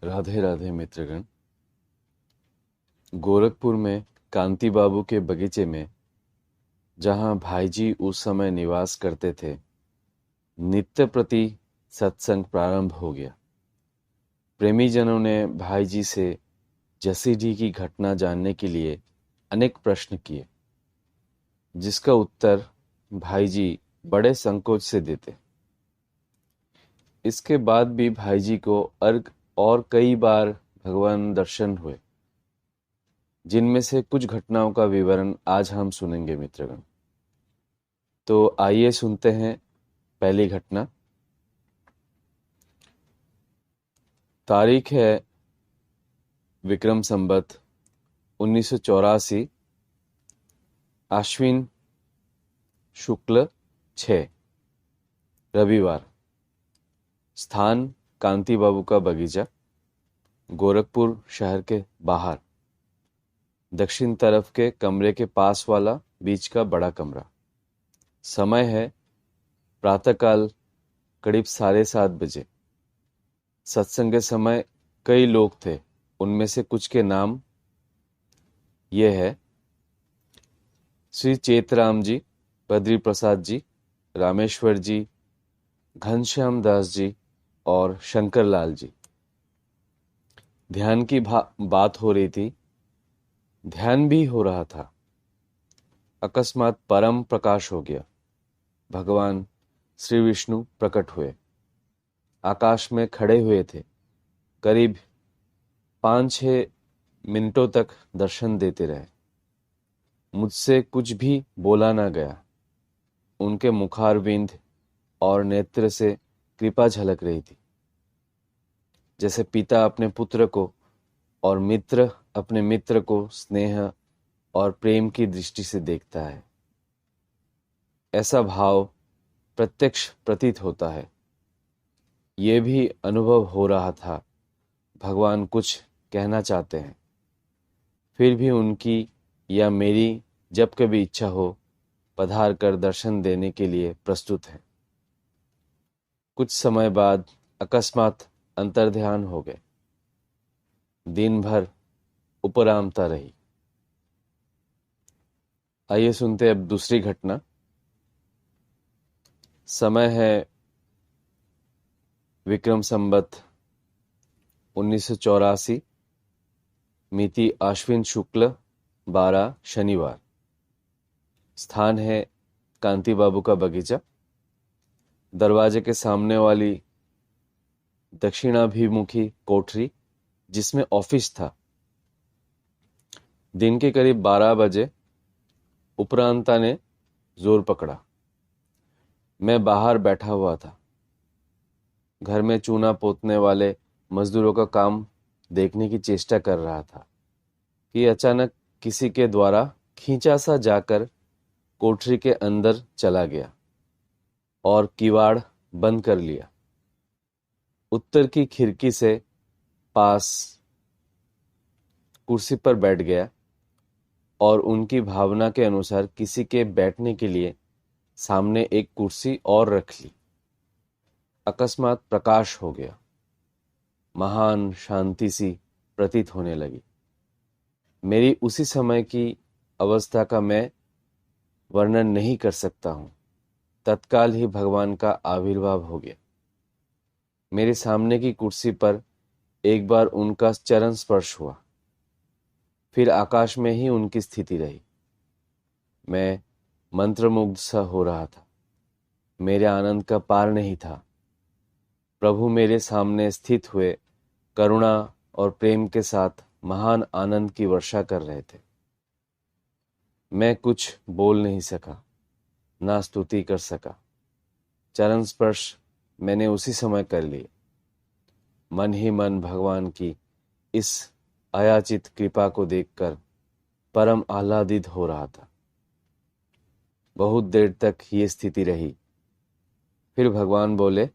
राधे राधे मित्रगण। गोरखपुर में कांति बाबू के बगीचे में जहां भाईजी उस समय निवास करते थे, नित्य प्रति सत्संग प्रारंभ हो गया। प्रेमीजनों ने भाईजी से जसीडीह की घटना जानने के लिए अनेक प्रश्न किए, जिसका उत्तर भाईजी बड़े संकोच से देते। इसके बाद भी भाईजी को अर्घ और कई बार भगवान दर्शन हुए, जिनमें से कुछ घटनाओं का विवरण आज हम सुनेंगे मित्रगण। तो आइए सुनते हैं पहली घटना। तारीख है विक्रम संवत 1984, आश्विन शुक्ल 6, रविवार। स्थान कांति बाबू का बगीचा, गोरखपुर शहर के बाहर, दक्षिण तरफ के कमरे के पास वाला बीच का बड़ा कमरा। समय है प्रातःकाल करीब 7:30 बजे। सत्संग के समय कई लोग थे। उनमें से कुछ के नाम ये है: श्री चेतराम जी, बद्री प्रसाद जी, रामेश्वर जी, घनश्याम दास जी और शंकर लाल जी। ध्यान की बात हो रही थी, ध्यान भी हो रहा था। अकस्मात परम प्रकाश हो गया। भगवान श्री विष्णु प्रकट हुए, आकाश में खड़े हुए थे। करीब 5-6 मिनटों तक दर्शन देते रहे। मुझसे कुछ भी बोला ना गया। उनके मुखारविंद और नेत्र से कृपा झलक रही थी, जैसे पिता अपने पुत्र को और मित्र अपने मित्र को स्नेह और प्रेम की दृष्टि से देखता है। ऐसा भाव प्रत्यक्ष प्रतीत होता है। ये भी अनुभव हो रहा था भगवान कुछ कहना चाहते हैं, फिर भी उनकी या मेरी जब कभी इच्छा हो पधार कर दर्शन देने के लिए प्रस्तुत है। कुछ समय बाद अकस्मात अंतर्ध्यान हो गए। दिन भर उपरामता रही। आइए सुनते अब दूसरी घटना। समय है विक्रम संवत 1984, मिति आश्विन शुक्ल 12, शनिवार। स्थान है कांति बाबू का बगीचा, दरवाजे के सामने वाली दक्षिणाभिमुखी कोठरी जिसमें ऑफिस था। दिन के करीब 12 बजे उपरांता ने जोर पकड़ा। मैं बाहर बैठा हुआ था। घर में चूना पोतने वाले मजदूरों का काम देखने की चेष्टा कर रहा था कि अचानक किसी के द्वारा खींचा सा जाकर कोठरी के अंदर चला गया और किवाड़ बंद कर लिया। उत्तर की खिड़की से पास कुर्सी पर बैठ गया और उनकी भावना के अनुसार किसी के बैठने के लिए सामने एक कुर्सी और रख ली। अकस्मात प्रकाश हो गया। महान शांति सी प्रतीत होने लगी। मेरी उसी समय की अवस्था का मैं वर्णन नहीं कर सकता हूं। तत्काल ही भगवान का आविर्भाव हो गया। मेरे सामने की कुर्सी पर एक बार उनका चरण स्पर्श हुआ, फिर आकाश में ही उनकी स्थिति रही। मैं मंत्रमुग्ध सा हो रहा था। मेरे आनंद का पार नहीं था। प्रभु मेरे सामने स्थित हुए करुणा और प्रेम के साथ महान आनंद की वर्षा कर रहे थे। मैं कुछ बोल नहीं सका, ना स्तुति कर सका। चरण स्पर्श मैंने उसी समय कर लिए। मन ही मन भगवान की इस अयाचित कृपा को देखकर परम आह्लादित हो रहा था। बहुत देर तक ये स्थिति रही। फिर भगवान बोले,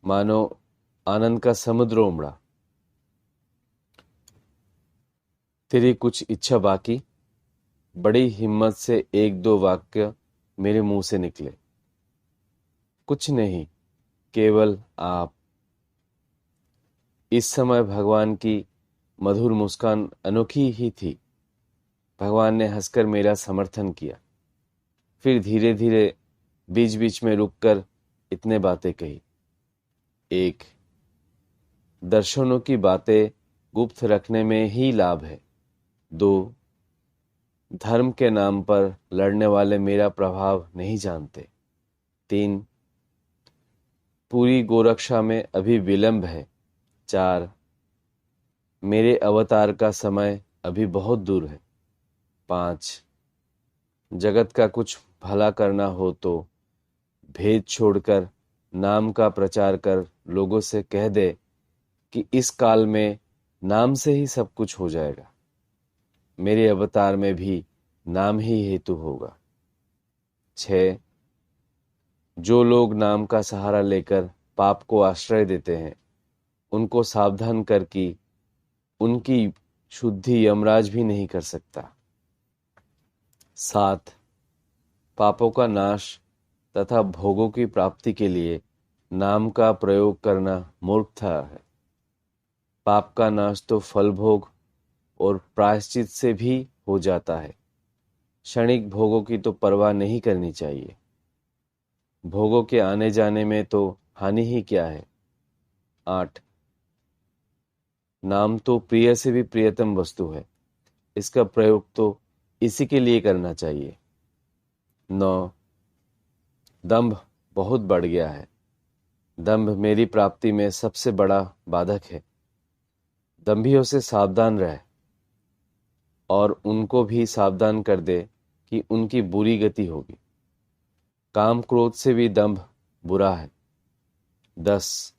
मानो आनंद का समुद्र उमड़ा। तेरी कुछ इच्छा बाकी? बड़ी हिम्मत से 1-2 वाक्य मेरे मुंह से निकले। कुछ नहीं, केवल आप। इस समय भगवान की मधुर मुस्कान अनोखी ही थी। भगवान ने हंसकर मेरा समर्थन किया, फिर धीरे धीरे बीच बीच में रुककर इतने बातें कही। 1. दर्शनों की बातें गुप्त रखने में ही लाभ है। 2. धर्म के नाम पर लड़ने वाले मेरा प्रभाव नहीं जानते। 3. पूरी गोरक्षा में अभी विलंब है। 4. मेरे अवतार का समय अभी बहुत दूर है। 5. जगत का कुछ भला करना हो तो भेद छोड़कर नाम का प्रचार कर लोगों से कह दे कि इस काल में नाम से ही सब कुछ हो जाएगा। मेरे अवतार में भी नाम ही हेतु होगा। 6. जो लोग नाम का सहारा लेकर पाप को आश्रय देते हैं, उनको सावधान कर कि उनकी शुद्धि यमराज भी नहीं कर सकता। 7. पापों का नाश तथा भोगों की प्राप्ति के लिए नाम का प्रयोग करना मूर्खता है। पाप का नाश तो फल भोग और प्रायश्चित से भी हो जाता है। क्षणिक भोगों की तो परवाह नहीं करनी चाहिए। भोगों के आने जाने में तो हानि ही क्या है। 8. नाम तो प्रिय से भी प्रियतम वस्तु है, इसका प्रयोग तो इसी के लिए करना चाहिए। 9. दंभ बहुत बढ़ गया है। दंभ मेरी प्राप्ति में सबसे बड़ा बाधक है। दंभियों से सावधान रह और उनको भी सावधान कर दे कि उनकी बुरी गति होगी। काम क्रोध से भी दंभ बुरा है। 10.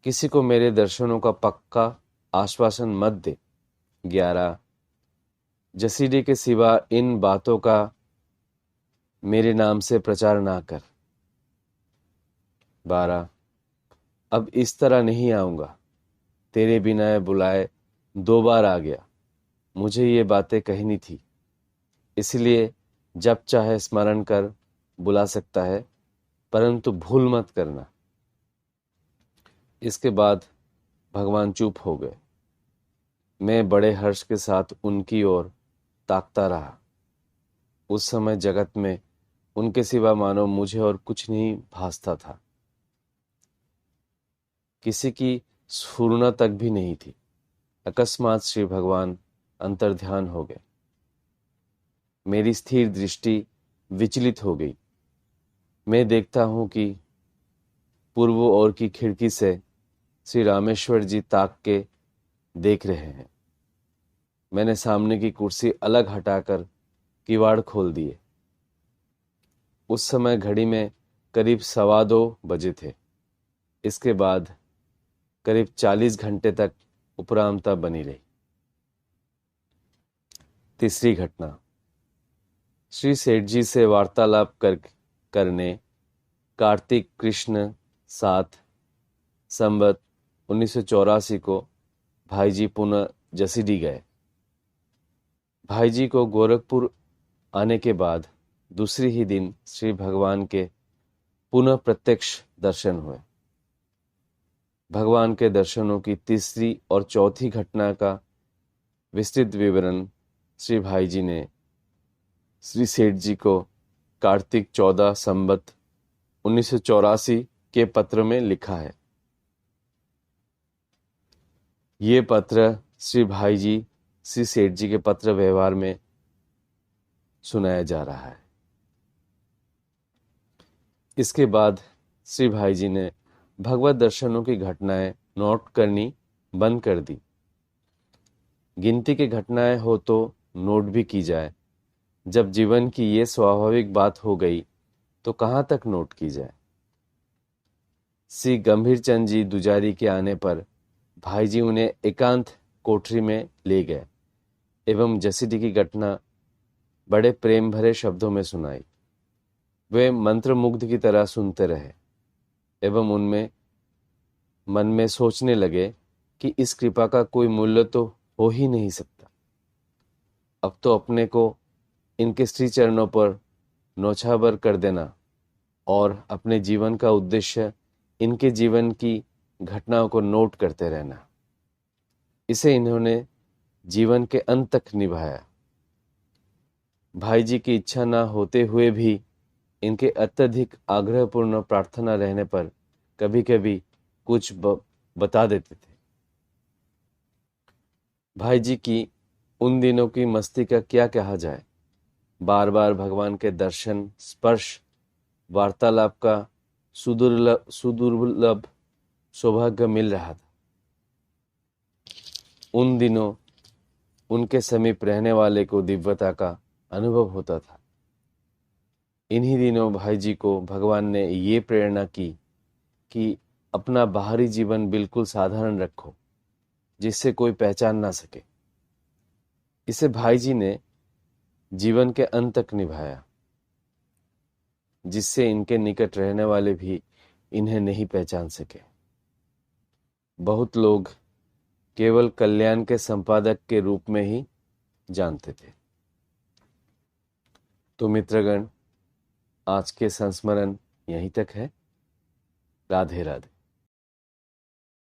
किसी को मेरे दर्शनों का पक्का आश्वासन मत दे। 11. जसीडे के सिवा इन बातों का मेरे नाम से प्रचार ना कर। 12. अब इस तरह नहीं आऊंगा। तेरे बिना बुलाए 2 बार आ गया। मुझे ये बातें कहनी थी, इसलिए जब चाहे स्मरण कर बुला सकता है, परंतु भूल मत करना। इसके बाद भगवान चुप हो गए। मैं बड़े हर्ष के साथ उनकी ओर ताकता रहा। उस समय जगत में उनके सिवा मानो मुझे और कुछ नहीं भासता था। किसी की स्फुरना तक भी नहीं थी। अकस्मात श्री भगवान अंतर्ध्यान हो गए। मेरी स्थिर दृष्टि विचलित हो गई। मैं देखता हूं कि पूर्व ओर की खिड़की से श्री रामेश्वर जी ताक के देख रहे हैं। मैंने सामने की कुर्सी अलग हटाकर किवाड़ खोल दिए। उस समय घड़ी में करीब 2:15 बजे थे। इसके बाद करीब 40 घंटे तक उपरामता बनी रही। तीसरी घटना, श्री सेठ जी से वार्तालाप करने कार्तिक कृष्ण 7 संवत 1984 को भाई जी पुनः जसीडी गए। भाई जी को गोरखपुर आने के बाद दूसरी ही दिन श्री भगवान के पुनः प्रत्यक्ष दर्शन हुए। भगवान के दर्शनों की तीसरी और चौथी घटना का विस्तृत विवरण श्री भाई जी ने श्री सेठ जी को कार्तिक 14 संवत 1984 के पत्र में लिखा है। ये पत्र श्री भाई जी श्री सेठ जी के पत्र व्यवहार में सुनाया जा रहा है। इसके बाद श्री भाई जी ने भगवत दर्शनों की घटनाएं नोट करनी बंद कर दी। गिनती की घटनाएं हो तो नोट भी की जाए। जब जीवन की ये स्वाभाविक बात हो गई तो कहाँ तक नोट की जाए। श्री गंभीर चंद जी दुजारी के आने पर भाई जी उन्हें एकांत कोठरी में ले गए एवं जसीडी की घटना बड़े प्रेम भरे शब्दों में सुनाई। वे मंत्रमुग्ध की तरह सुनते रहे एवं उनमें मन में सोचने लगे कि इस कृपा का कोई मूल्य तो हो ही नहीं सकता। अब तो अपने को इनके श्री चरणों पर नौछावर कर देना और अपने जीवन का उद्देश्य इनके जीवन की घटनाओं को नोट करते रहना। इसे इन्होंने जीवन के अंत तक निभाया। भाई जी की इच्छा न होते हुए भी इनके अत्यधिक आग्रहपूर्ण प्रार्थना रहने पर कभी कभी कुछ बता देते थे। भाई जी की उन दिनों की मस्ती का क्या कहा जाए। बार बार भगवान के दर्शन, स्पर्श, वार्तालाप का सुदुर्लभ सौभाग्य मिल रहा था। उन दिनों उनके समीप रहने वाले को दिव्यता का अनुभव होता था। इन्हीं दिनों भाई जी को भगवान ने ये प्रेरणा की कि अपना बाहरी जीवन बिल्कुल साधारण रखो, जिससे कोई पहचान ना सके। इसे भाई जी ने जीवन के अंत तक निभाया, जिससे इनके निकट रहने वाले भी इन्हें नहीं पहचान सके। बहुत लोग केवल कल्याण के संपादक के रूप में ही जानते थे। तो मित्रगण, आज के संस्मरण यहीं तक है। राधे राधे।